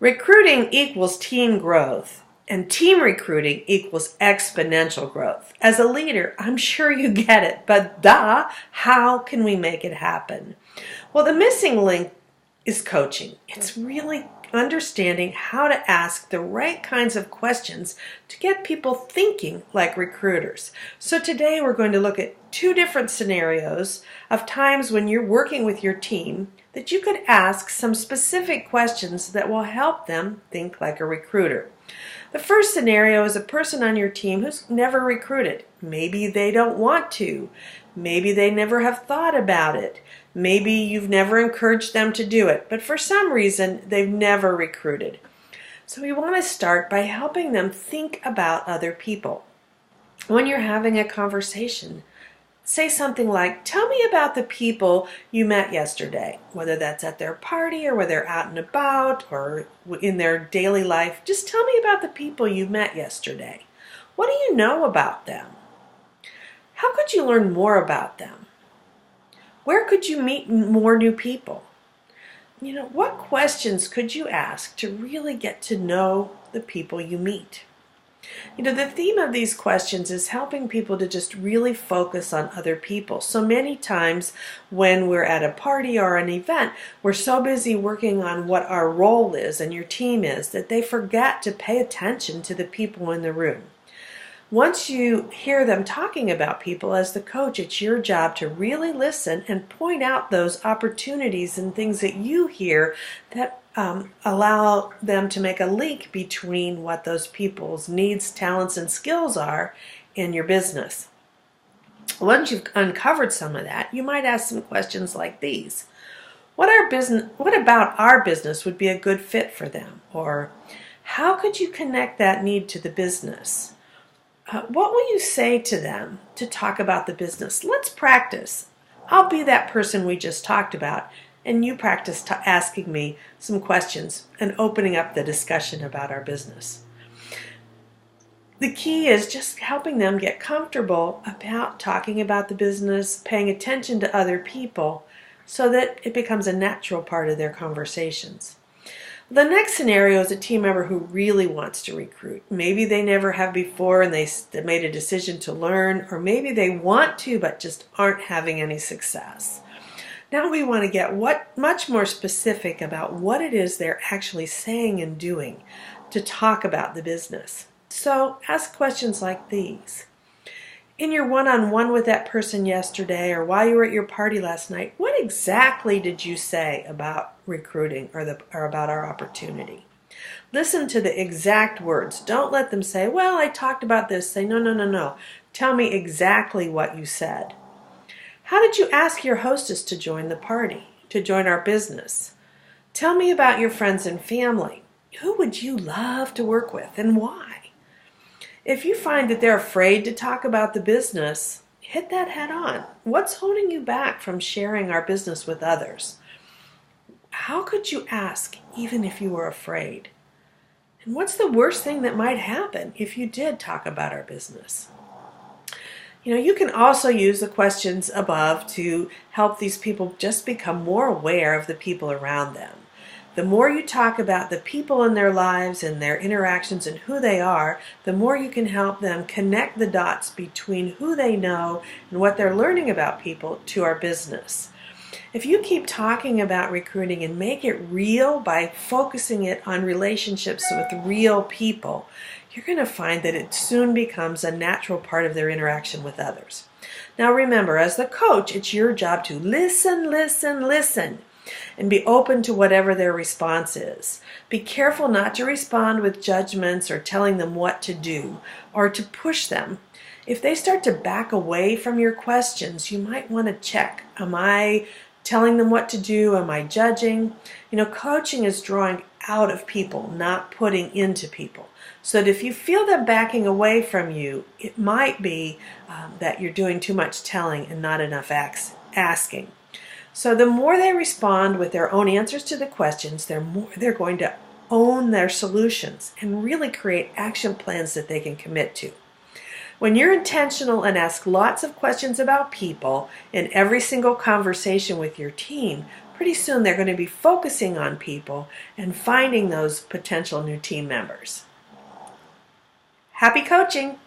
Recruiting equals team growth, and team recruiting equals exponential growth. As a leader, I'm sure you get it, but how can we make it happen? Well, the missing link is coaching. It's really understanding how to ask the right kinds of questions to get people thinking like recruiters. So today we're going to look at two different scenarios of times when you're working with your team that you could ask some specific questions that will help them think like a recruiter. The first scenario is a person on your team who's never recruited. Maybe they don't want to. Maybe they never have thought about it. Maybe you've never encouraged them to do it, but for some reason they've never recruited. So we want to start by helping them think about other people. When you're having a conversation, say something like, tell me about the people you met yesterday, whether that's at their party or whether they're out and about or in their daily life. Just tell me about the people you met yesterday. What do you know about them? How could you learn more about them? Where could you meet more new people? What questions could you ask to really get to know the people you meet? The theme of these questions is helping people to just really focus on other people. So many times when we're at a party or an event, we're so busy working on what our role is and your team is that they forget to pay attention to the people in the room. Once you hear them talking about people as the coach, it's your job to really listen and point out those opportunities and things that you hear that allow them to make a link between what those people's needs, talents, and skills are in your business. Once you've uncovered some of that, you might ask some questions like these. What about our business would be a good fit for them? Or how could you connect that need to the business? What will you say to them to talk about the business? Let's practice. I'll be that person we just talked about, and you practice asking me some questions and opening up the discussion about our business. The key is just helping them get comfortable about talking about the business, paying attention to other people, so that it becomes a natural part of their conversations. The next scenario is a team member who really wants to recruit. Maybe they never have before and they made a decision to learn, or maybe they want to but just aren't having any success. Now we want to get much more specific about what it is they're actually saying and doing to talk about the business. So ask questions like these. In your one-on-one with that person yesterday or while you were at your party last night, what exactly did you say about recruiting or about our opportunity? Listen to the exact words. Don't let them say, well, I talked about this. Say, no. Tell me exactly what you said. How did you ask your hostess to join the party, to join our business? Tell me about your friends and family. Who would you love to work with and why? If you find that they're afraid to talk about the business, hit that head on. What's holding you back from sharing our business with others? How could you ask even if you were afraid? And what's the worst thing that might happen if you did talk about our business? You can also use the questions above to help these people just become more aware of the people around them. The more you talk about the people in their lives and their interactions and who they are, the more you can help them connect the dots between who they know and what they're learning about people to our business. If you keep talking about recruiting and make it real by focusing it on relationships with real people, you're going to find that it soon becomes a natural part of their interaction with others. Now remember, as the coach, it's your job to listen, and be open to whatever their response is. Be careful not to respond with judgments or telling them what to do or to push them. If they start to back away from your questions, you might want to check. Am I telling them what to do? Am I judging? Coaching is drawing out of people, not putting into people. So that if you feel them backing away from you, it might be that you're doing too much telling and not enough asking. So the more they respond with their own answers to the questions, they're going to own their solutions and really create action plans that they can commit to. When you're intentional and ask lots of questions about people in every single conversation with your team, pretty soon they're going to be focusing on people and finding those potential new team members. Happy coaching!